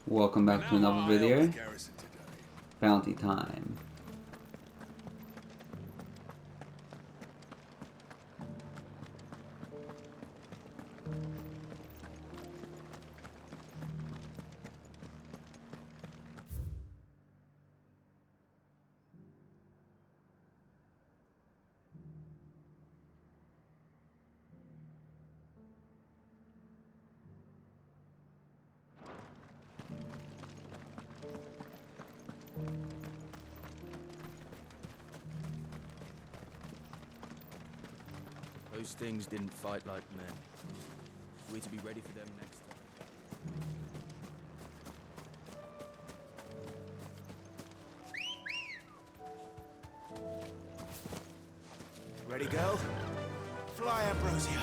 Welcome back to another video. Bounty time. Those things didn't fight like men. We're to be ready for them next time. Ready, go? Fly, Ambrosia.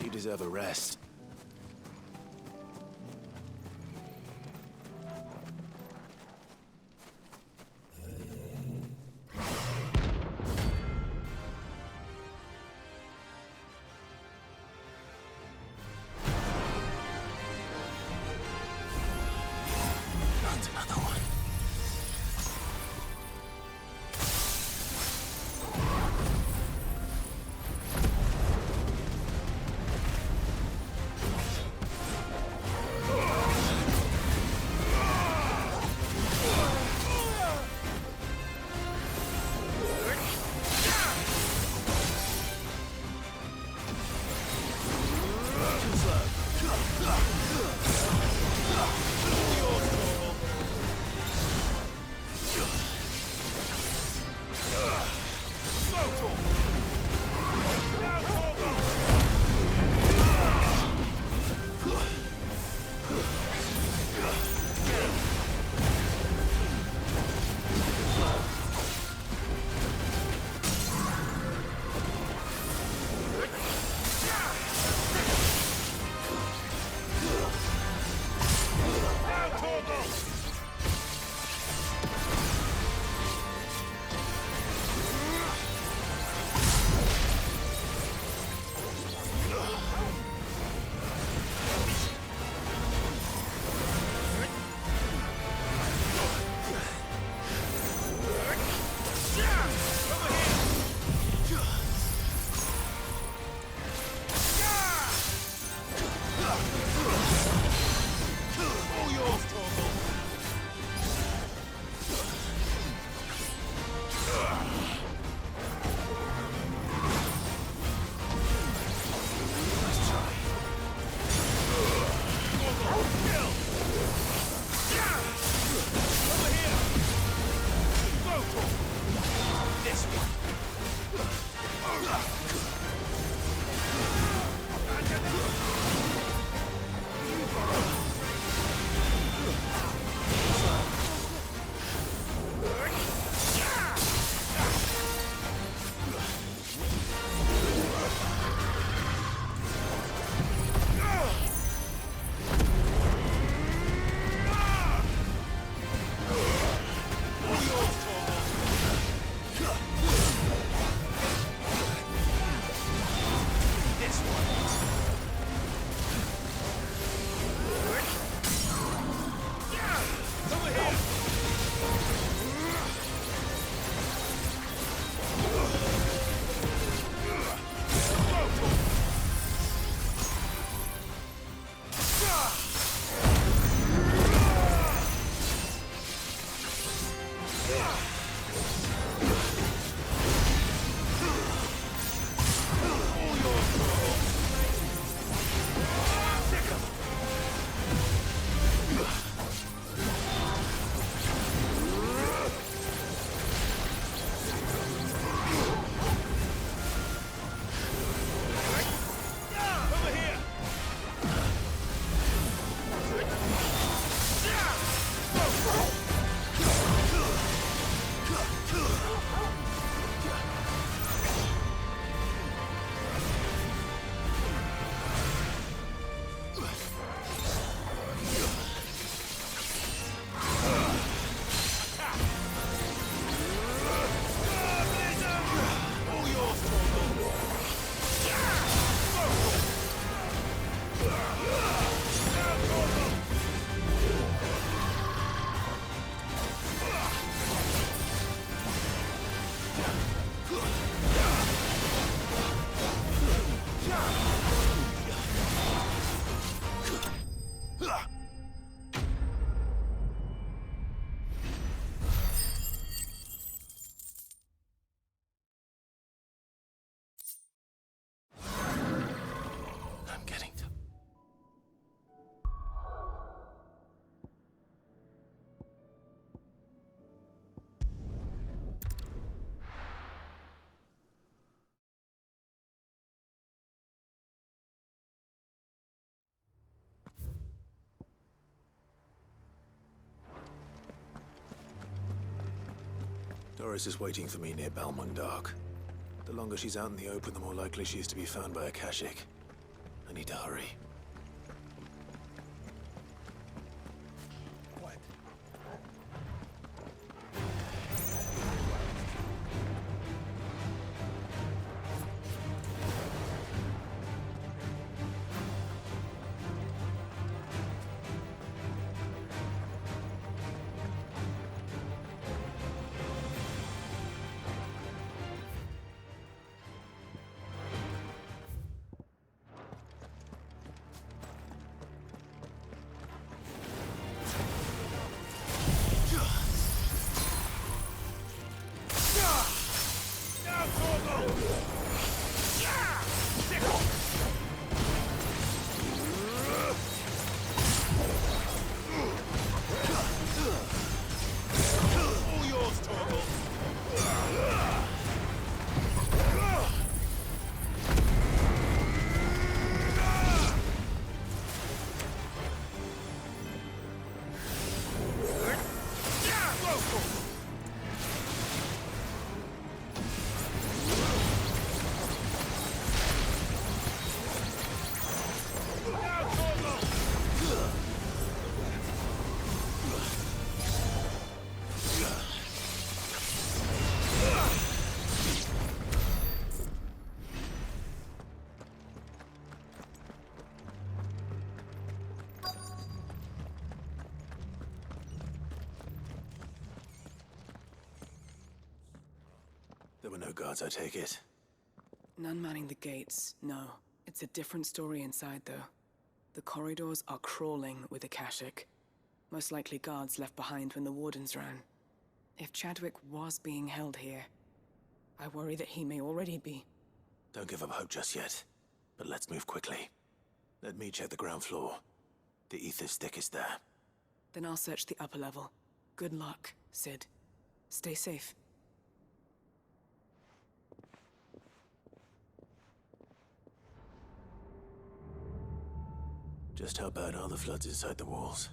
You deserve a rest. Not another one. Doris is waiting for me near Balmundark. The longer she's out in the open, the more likely she is to be found by a Kashik. I need to hurry. There were no guards, I take it. None manning the gates, no. It's a different story inside, though. The corridors are crawling with Akashic. Most likely guards left behind when the Wardens ran. If Chadwick was being held here, I worry that he may already be. Don't give up hope just yet. But let's move quickly. Let me check the ground floor. The ether stick is there. Then I'll search the upper level. Good luck, Sid. Stay safe. Just how bad are the floods inside the walls?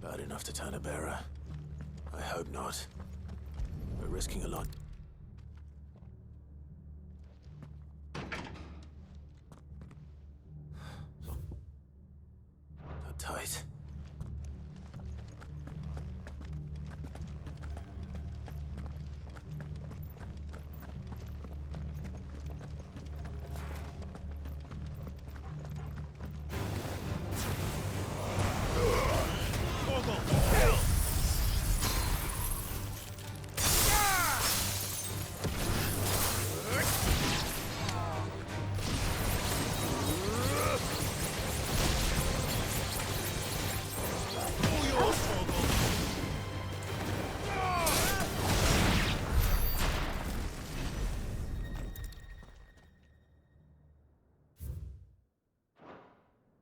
Bad enough to turn a bearer? I hope not. We're risking a lot. So tight.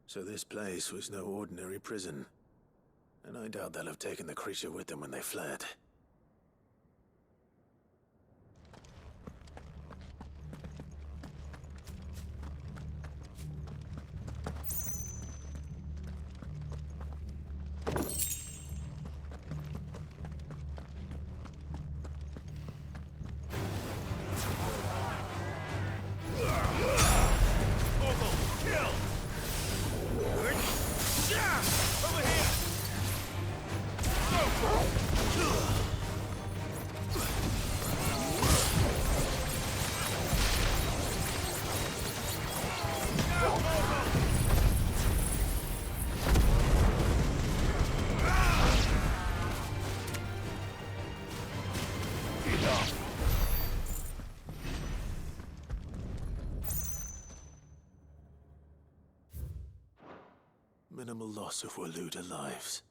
So this place was no ordinary prison. And I doubt they'll have taken the creature with them when they fled. Minimal loss of Waluda lives.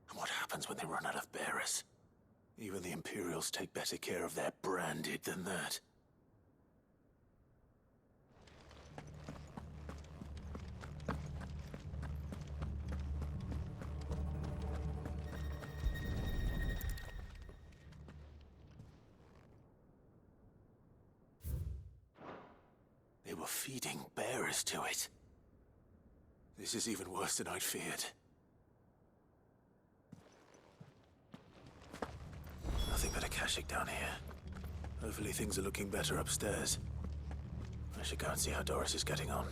And what happens when they run out of bearers? Even the Imperials take better care of their branded than that. They were feeding bearers to it. This is even worse than I'd feared. Nothing but a Akashic down here. Hopefully things are looking better upstairs. I should go and see how Doris is getting on.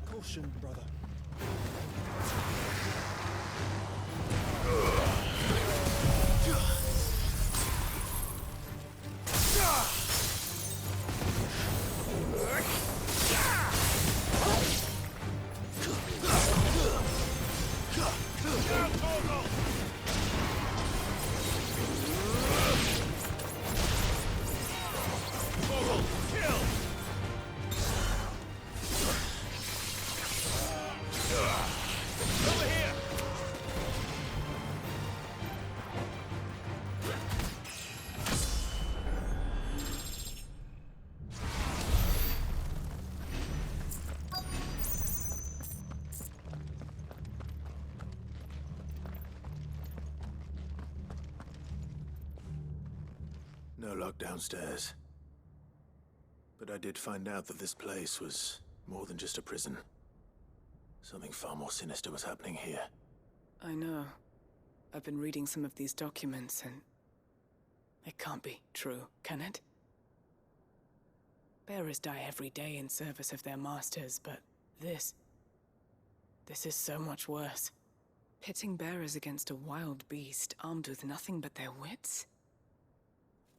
Caution, brother. No lock downstairs. But I did find out that this place was more than just a prison. Something far more sinister was happening here. I know. I've been reading some of these documents, and it can't be true, can it? Bearers die every day in service of their masters, but this is so much worse. Pitting bearers against a wild beast armed with nothing but their wits?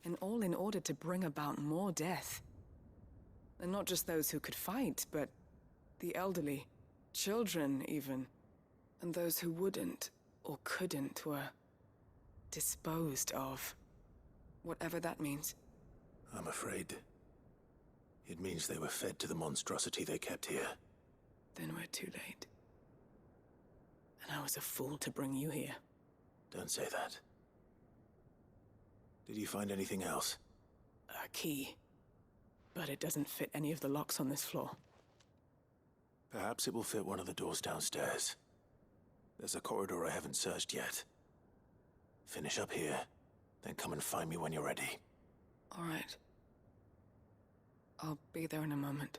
And all in order to bring about more death. And not just those who could fight, but the elderly, children even. And those who wouldn't or couldn't were disposed of. Whatever that means. I'm afraid it means they were fed to the monstrosity they kept here. Then we're too late. And I was a fool to bring you here. Don't say that. Did you find anything else? A key. But it doesn't fit any of the locks on this floor. Perhaps it will fit one of the doors downstairs. There's a corridor I haven't searched yet. Finish up here, then come and find me when you're ready. All right. I'll be there in a moment.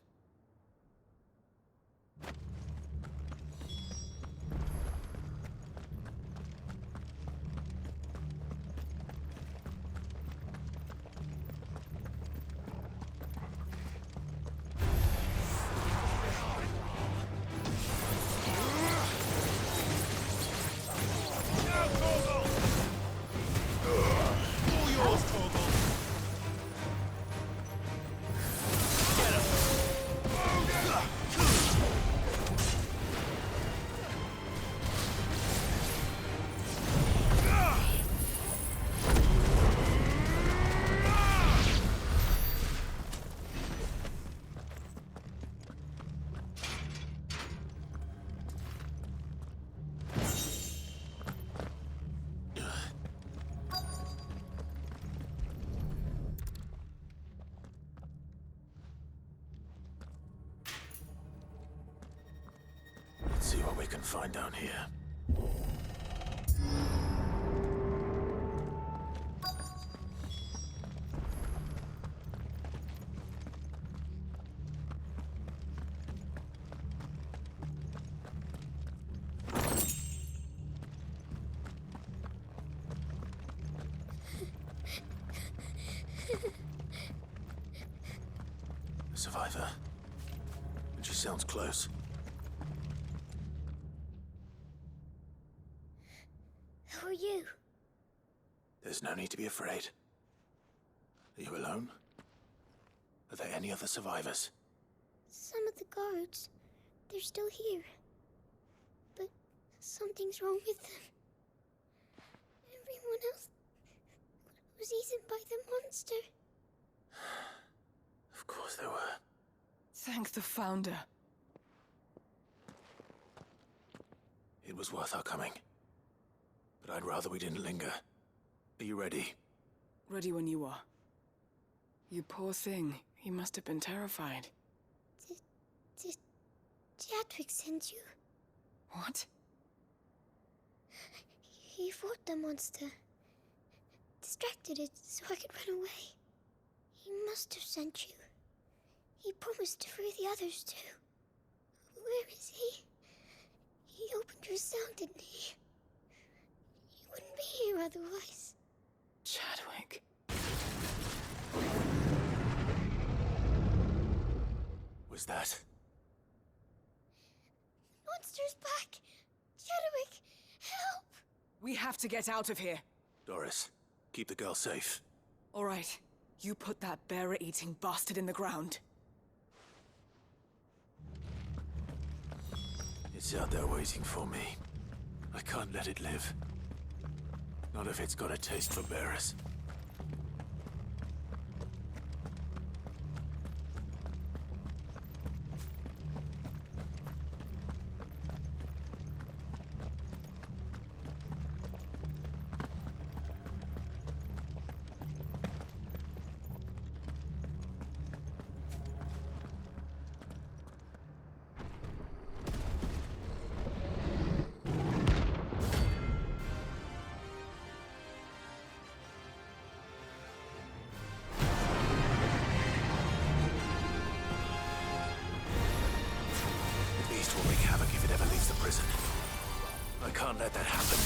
Let's see what we can find down here. A survivor. And she sounds close. Who are you? There's no need to be afraid. Are you alone? Are there any other survivors? Some of the guards. They're still here. But something's wrong with them. Everyone else was eaten by the monster. Of course there were. Thank the Founder. It was worth our coming. But I'd rather we didn't linger. Are you ready? Ready when you are. You poor thing. He must have been terrified. Did Jadwick send you? What? He fought the monster. Distracted it so I could run away. He must have sent you. He promised to free the others too. Where is he? He opened your cell, didn't he? He wouldn't be here otherwise. Chadwick. Was that? Monster's back! Chadwick, help! We have to get out of here. Doris, keep the girl safe. All right. You put that bearer-eating bastard in the ground. It's out there waiting for me. I can't let it live. Not if it's got a taste for bearers. Will wreak havoc if it ever leaves the prison. I can't let that happen.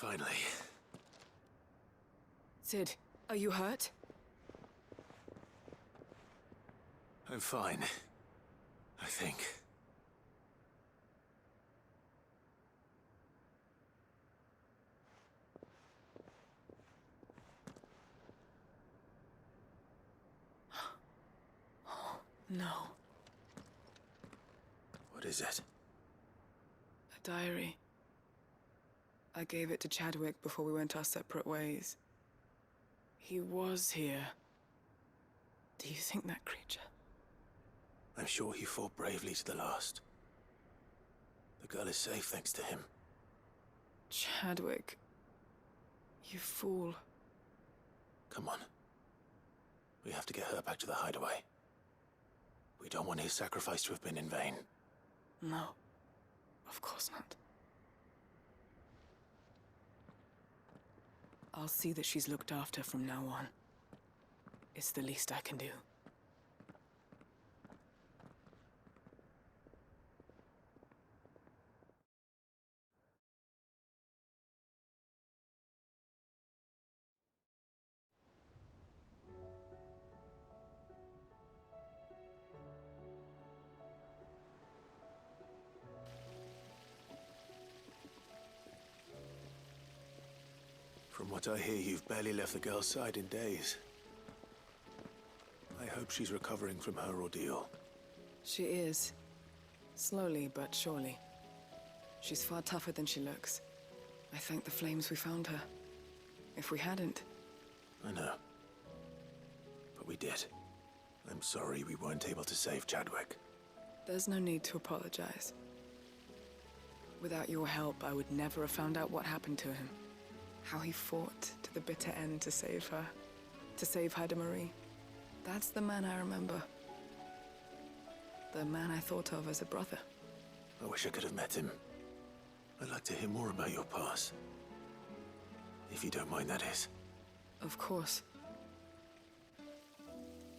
Finally. Sid, are you hurt? I'm fine. I think. No. What is it? A diary. I gave it to Chadwick before we went our separate ways. He was here. Do you think that creature? I'm sure he fought bravely to the last. The girl is safe thanks to him. Chadwick. You fool. Come on. We have to get her back to the hideaway. We don't want his sacrifice to have been in vain. No. Of course not. I'll see that she's looked after from now on. It's the least I can do. From what I hear, you've barely left the girl's side in days. I hope she's recovering from her ordeal. She is. Slowly but surely. She's far tougher than she looks. I thank the flames we found her. If we hadn't... I know. But we did. I'm sorry we weren't able to save Chadwick. There's no need to apologize. Without your help, I would never have found out what happened to him. How he fought to the bitter end to save her. To save Haida Marie. That's the man I remember. The man I thought of as a brother. I wish I could have met him. I'd like to hear more about your past. If you don't mind, that is. Of course.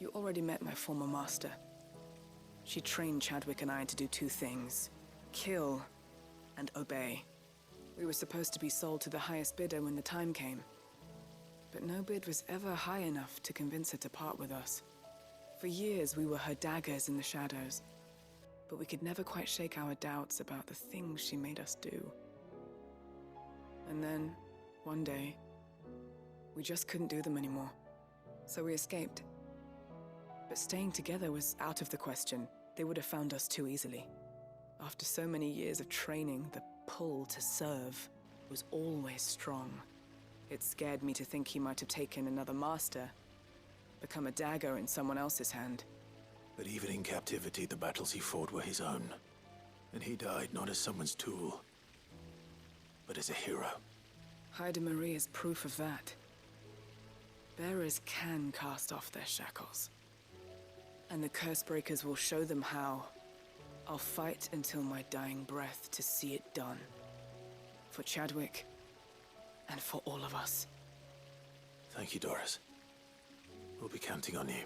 You already met my former master. She trained Chadwick and I to do two things. Kill and obey. We were supposed to be sold to the highest bidder when the time came. But no bid was ever high enough to convince her to part with us. For years, we were her daggers in the shadows. But we could never quite shake our doubts about the things she made us do. And then, one day, we just couldn't do them anymore. So we escaped. But staying together was out of the question. They would have found us too easily. After so many years of training, the pull to serve was always strong. It scared me to think he might have taken another master, become a dagger in someone else's hand. But even in captivity, the battles he fought were his own. And he died not as someone's tool, but as a hero. Haida Marie is proof of that. Bearers can cast off their shackles. And the curse breakers will show them how. I'll fight until my dying breath to see it done. For Chadwick, and for all of us. Thank you, Doris. We'll be counting on you.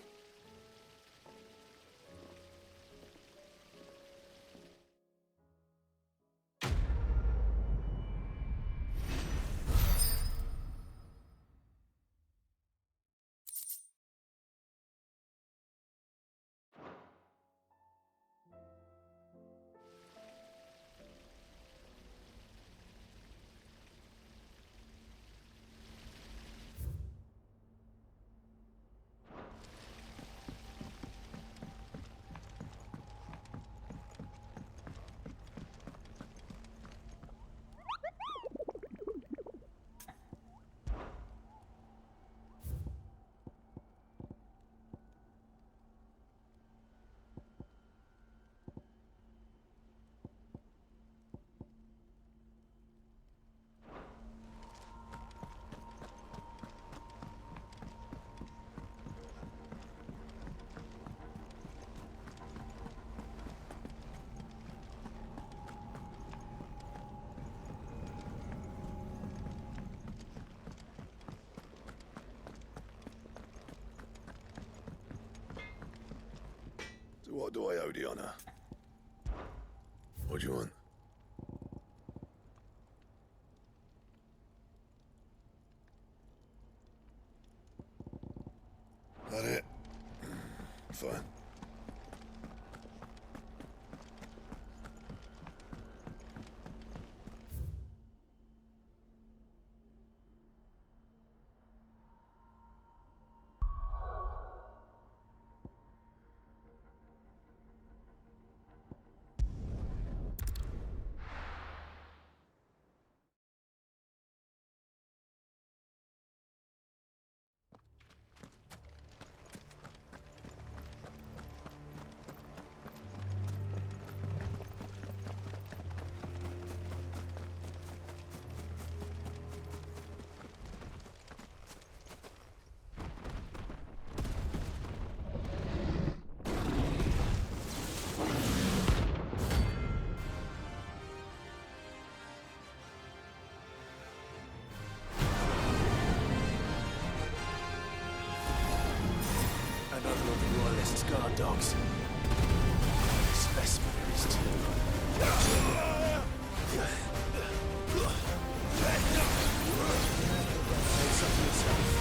What do I owe the honor? What do you want? That it? Fine. dogs. Specimen is too. It's up to yourself.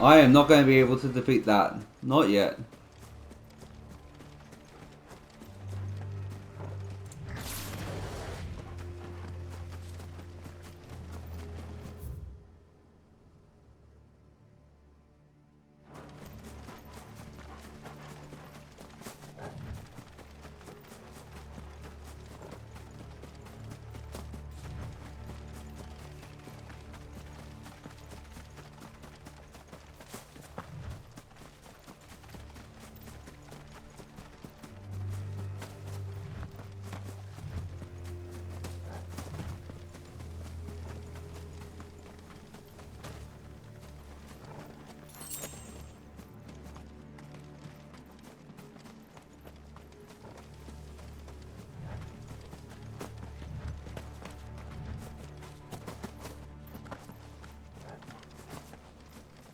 I am not going to be able to defeat that. Not yet.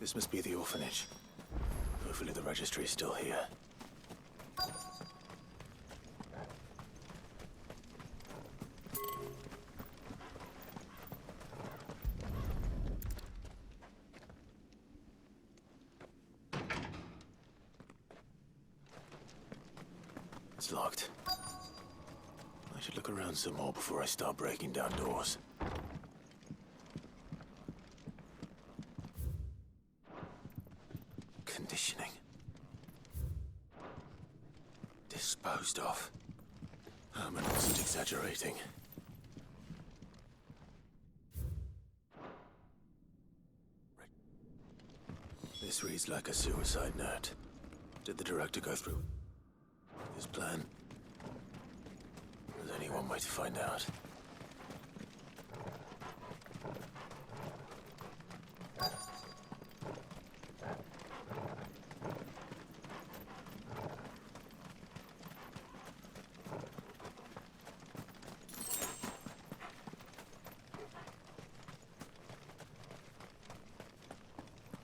This must be the orphanage. Hopefully the registry is still here. It's locked. I should look around some more before I start breaking down doors. Conditioning. Disposed of. Herman wasn't exaggerating. This reads like a suicide note. Did the director go through his plan? There's only one way to find out.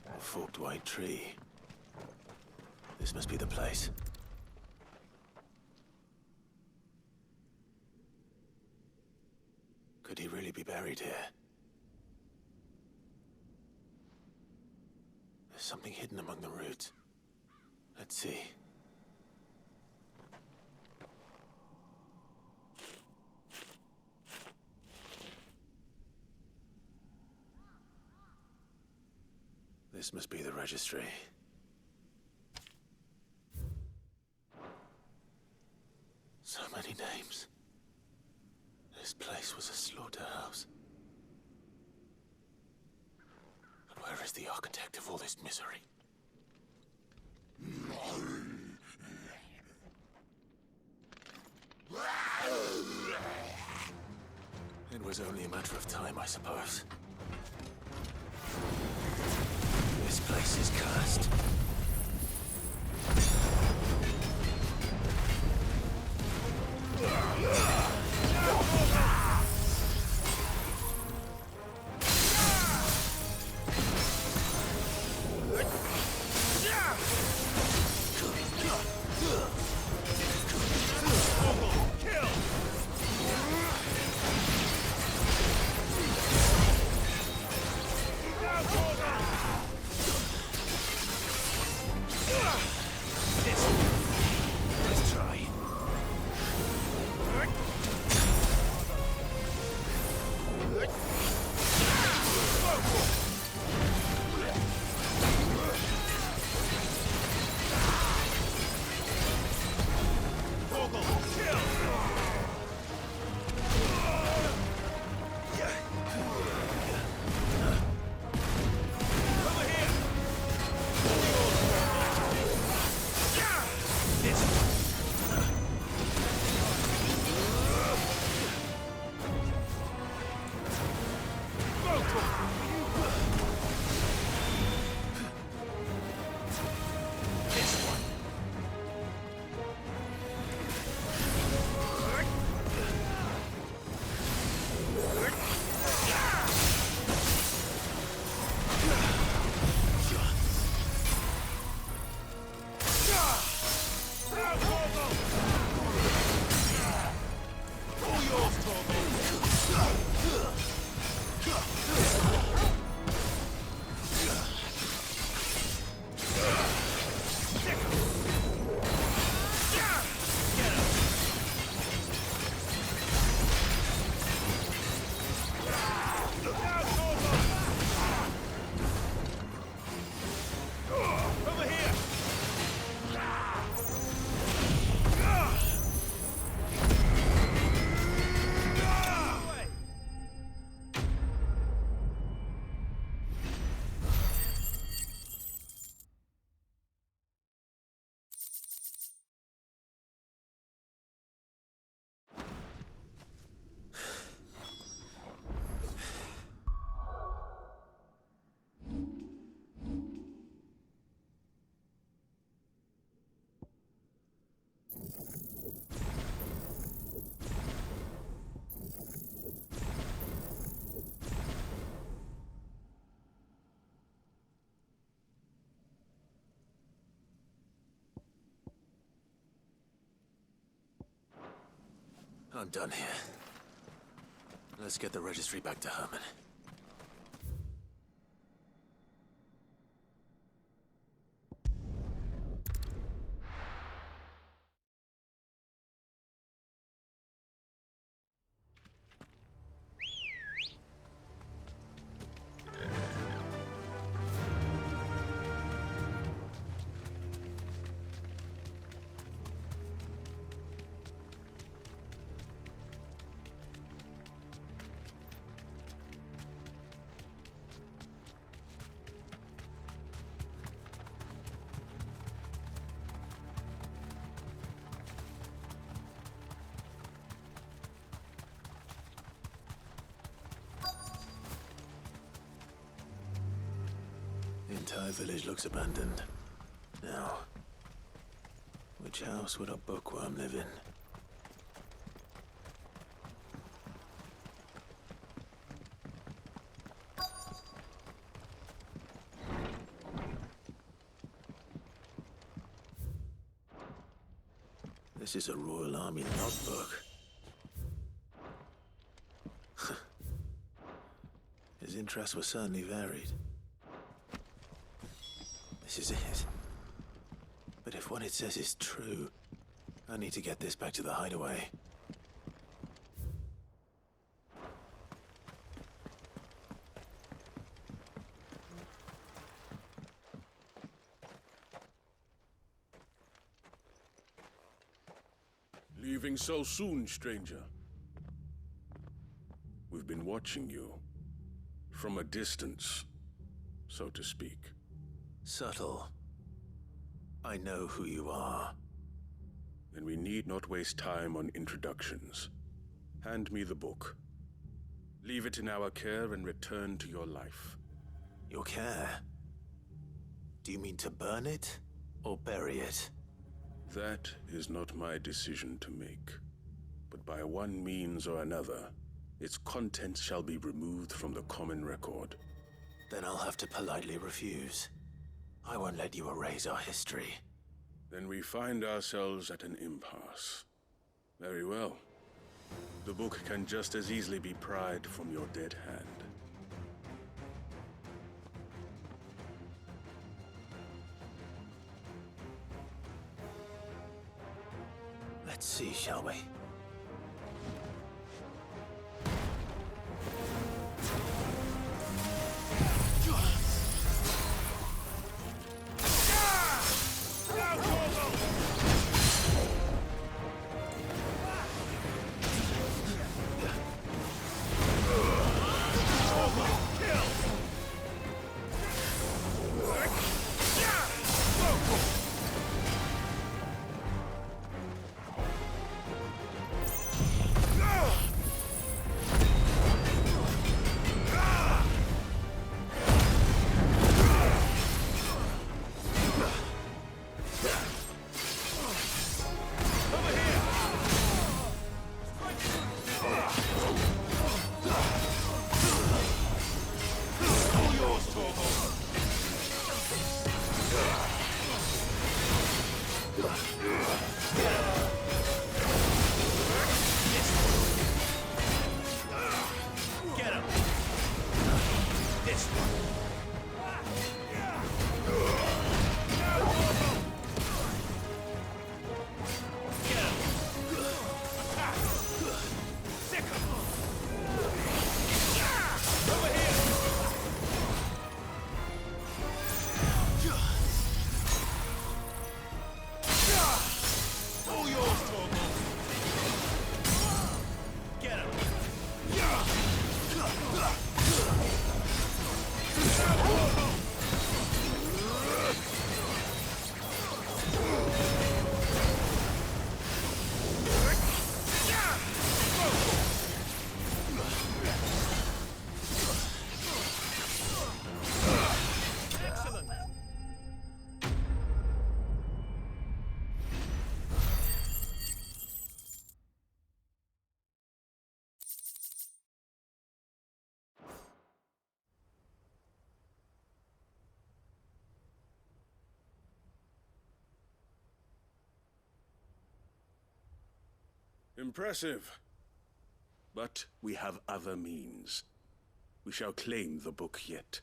A forked white tree. This must be the place. Could he really be buried here? There's something hidden among the roots. Let's see. This must be the registry. So many names. This place was a slaughterhouse. But where is the architect of all this misery? It was only a matter of time, I suppose. This place is cursed. Let's try. I'm done here. Let's get the registry back to Herman. The entire village looks abandoned. Now, which house would a bookworm live in? This is a Royal Army logbook. His interests were certainly varied. This is it. But if what it says is true, I need to get this back to the hideaway. Leaving so soon, stranger? We've been watching you. From a distance, so to speak. Subtle. I know who you are. Then we need not waste time on introductions. Hand me the book. Leave it in our care and return to your life. Your care? Do you mean to burn it or bury it? That is not my decision to make. But by one means or another, its contents shall be removed from the common record. Then I'll have to politely refuse. I won't let you erase our history. Then we find ourselves at an impasse. Very well. The book can just as easily be pried from your dead hand. Let's see, shall we? Impressive. But we have other means. We shall claim the book yet.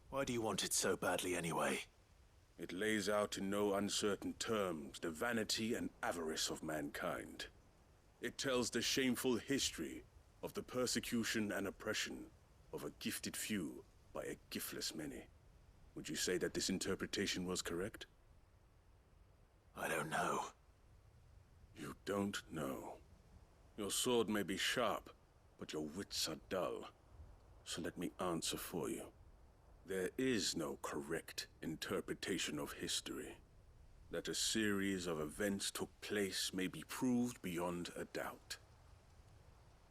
Why do you want it so badly anyway? It lays out in no uncertain terms the vanity and avarice of mankind. It tells the shameful history of the persecution and oppression of a gifted few by a giftless many. Would you say that this interpretation was correct? I don't know. You don't know. Your sword may be sharp, but your wits are dull. So let me answer for you. There is no correct interpretation of history. That a series of events took place may be proved beyond a doubt.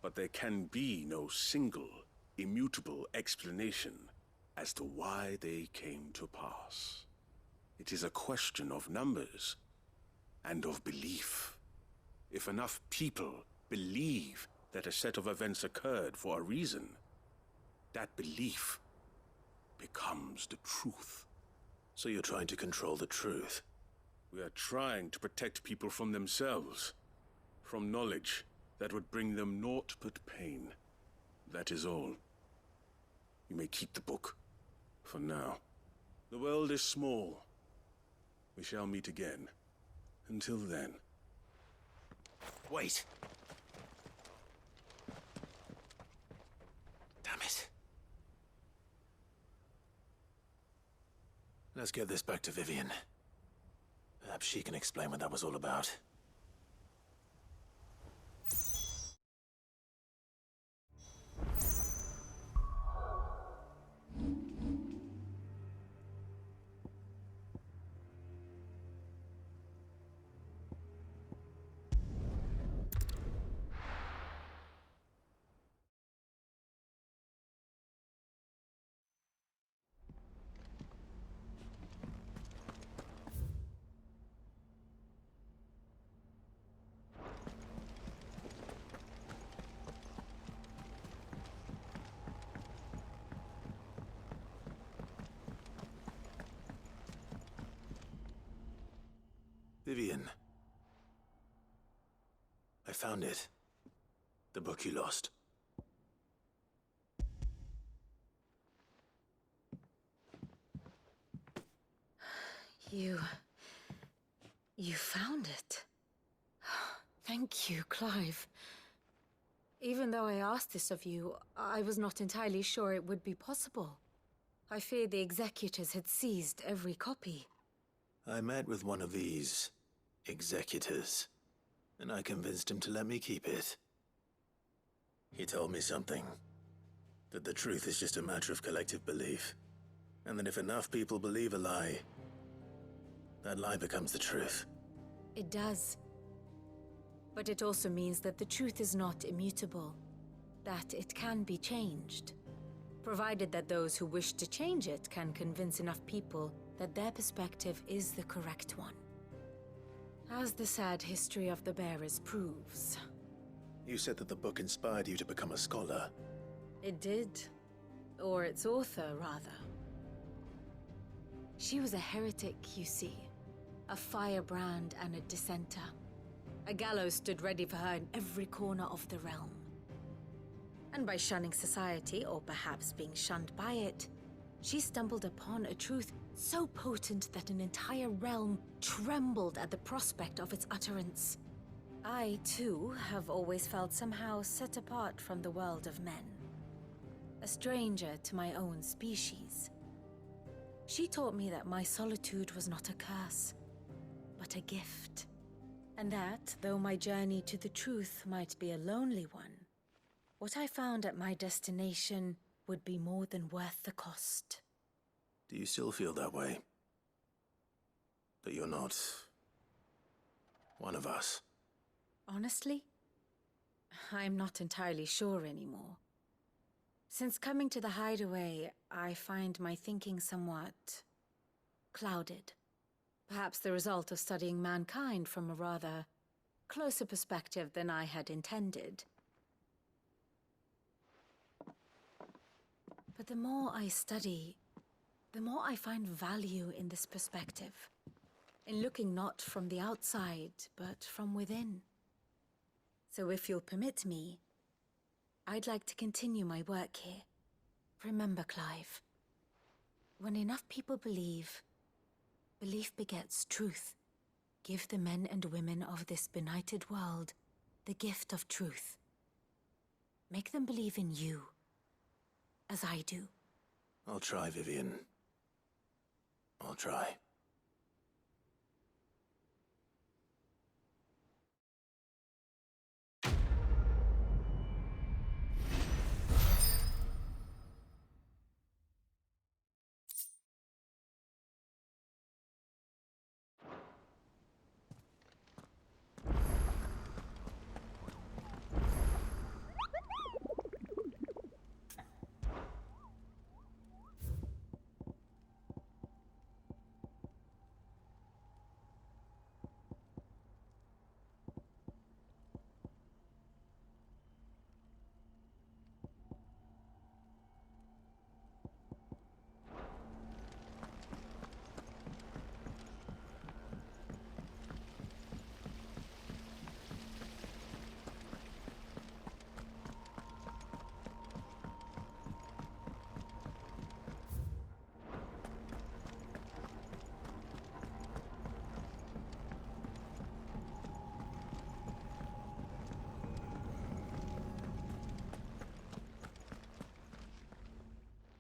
But there can be no single, immutable explanation as to why they came to pass. It is a question of numbers and of belief. If enough people believe that a set of events occurred for a reason, that belief becomes the truth. So you're trying to control the truth? We are trying to protect people from themselves, from knowledge that would bring them naught but pain. That is all. You may keep the book, for now. The world is small. We shall meet again. Until then. Wait! Damn it. Let's get this back to Vivian. Perhaps she can explain what that was all about. Vivian. I found it. The book you lost. You found it. Thank you, Clive. Even though I asked this of you, I was not entirely sure it would be possible. I feared the executors had seized every copy. I met with one of these executors, and I convinced him to let me keep it. He told me something. That the truth is just a matter of collective belief. And that if enough people believe a lie, that lie becomes the truth. It does. But it also means that the truth is not immutable. That it can be changed. Provided that those who wish to change it can convince enough people that their perspective is the correct one. As the sad history of the Bearers proves. You said that the book inspired you to become a scholar. It did. Or its author, rather. She was a heretic, you see. A firebrand and a dissenter. A gallows stood ready for her in every corner of the realm. And by shunning society, or perhaps being shunned by it, she stumbled upon a truth so potent that an entire realm trembled at the prospect of its utterance. I, too, have always felt somehow set apart from the world of men. A stranger to my own species. She taught me that my solitude was not a curse, but a gift. And that, though my journey to the truth might be a lonely one, what I found at my destination would be more than worth the cost. Do you still feel that way? That you're not one of us? Honestly, I'm not entirely sure anymore. Since coming to the hideaway, I find my thinking somewhat clouded. Perhaps the result of studying mankind from a rather closer perspective than I had intended. But the more I study, the more I find value in this perspective. In looking not from the outside, but from within. So if you'll permit me, I'd like to continue my work here. Remember, Clive, when enough people believe, belief begets truth. Give the men and women of this benighted world the gift of truth. Make them believe in you, as I do. I'll try, Vivian. I'll try.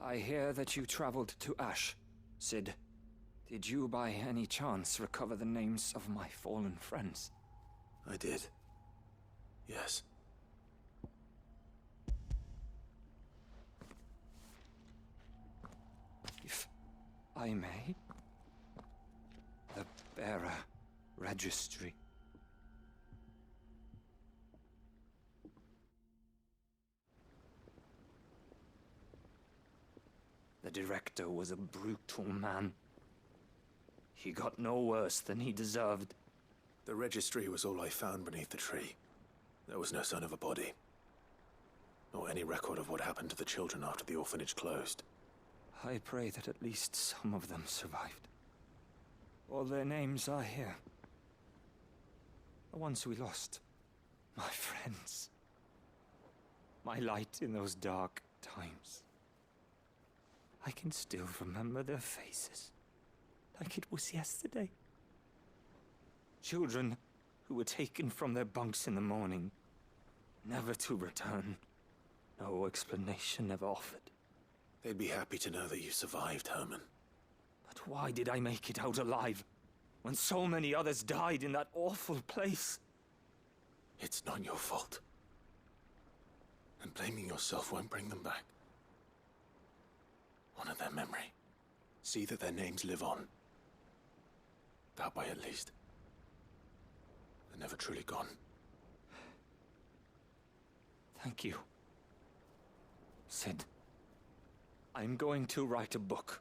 I hear that you traveled to Ash, Sid. Did you by any chance recover the names of my fallen friends? I did. Yes. If I may? The bearer registry. The director was a brutal man. He got no worse than he deserved. The registry was all I found beneath the tree. There was no sign of a body. Nor any record of what happened to the children after the orphanage closed. I pray that at least some of them survived. All their names are here. The ones we lost. My friends. My light in those dark times. I can still remember their faces, like it was yesterday. Children who were taken from their bunks in the morning, never to return. No explanation ever offered. They'd be happy to know that you survived, Herman. But why did I make it out alive, when so many others died in that awful place? It's not your fault. And blaming yourself won't bring them back. Honor their memory. See that their names live on. That way, at least. They're never truly gone. Thank you. Sid, I'm going to write a book.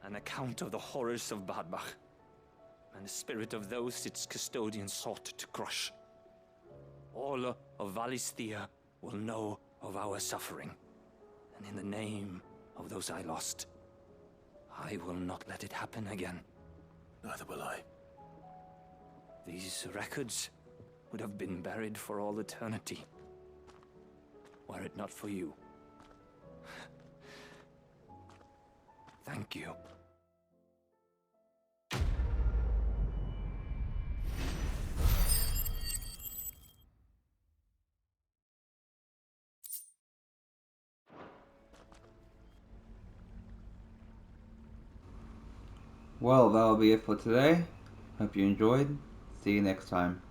An account of the horrors of Badbach, and the spirit of those its custodians sought to crush. All of Valisthea will know of our suffering. And in the name of those I lost, I will not let it happen again. Neither will I. These records would have been buried for all eternity, were it not for you. Thank you. Well, that'll be it for today. Hope you enjoyed. See you next time.